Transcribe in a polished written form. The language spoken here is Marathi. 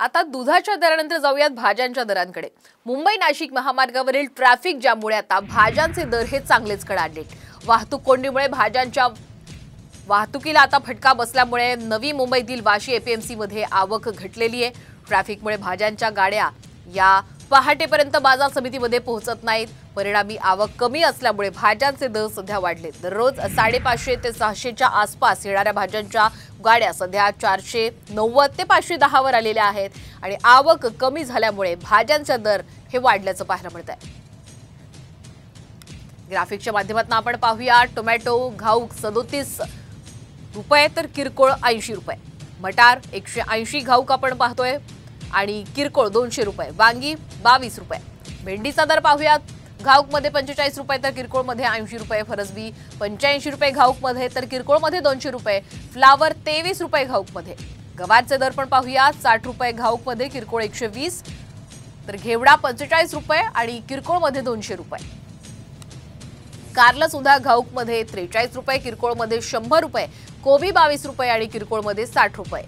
आता दुधाच्या दरानंतर जाऊयात भाज्यांच्या दरांकडे। मुंबई नाशिक महामार्गावरील ट्रॅफिक जाममुळे आता भाज्यांचे दर हे चांगलेच कडाडले। वाहतूक कोंडीमुळे भाज्यांच्या वाहतुकीला आता फटका बसल्यामुळे नवी मुंबईतील वाशी एपीएमसी मध्ये आवक घटलेली आहे। ट्रॅफिकमुळे भाज्यांच्या गाड्या या पहाटेपर्यंत बाजार समितीमध्ये पोहोचत नाहीत। परिणामी आवक कमी असल्यामुळे भाज्यांचे दर सध्या वाढले। दररोज 550 ते 600च्या आसपास येणाऱ्या भाज्यांच्या गाड्या सध्या 490 ते 510 वर आलेल्या आहेत आणि आवक कमी झाल्यामुळे भाज्यांचे दर हे वाढल्याचं पाहायला मिळतंय। ग्राफिकच्या माध्यमातून आपण पाहूया, टोमॅटो घाऊक 37 रुपये तर किरकोळ 80 रुपये, मटार 180 घाऊक आपण पाहतोय आणि किरकोळ 200 रुपये, वांगी 22 रुपये। भेंडीचा दर पाहूयात, घाऊक मध्ये 45 रुपये तर किरकोळ मध्ये 80 रुपये, फरसबी 85 रुपये घाऊक मध्ये तर किरकोळ मध्ये 200 रुपये, फ्लावर 23 रुपये घाऊक मध्ये। गव्हाचे दर पण पाहूया, 60 रुपये घाऊक मध्ये, किरकोळ 120, तर घेवडा 45 रुपये आणि किरकोळ मध्ये 200 रुपये। कारला सुद्धा घाऊक मध्ये 43 रुपये, किरकोळ मध्ये 100 रुपये, कोबी 22 रुपये आणि किरकोळ मध्ये 60 रुपये।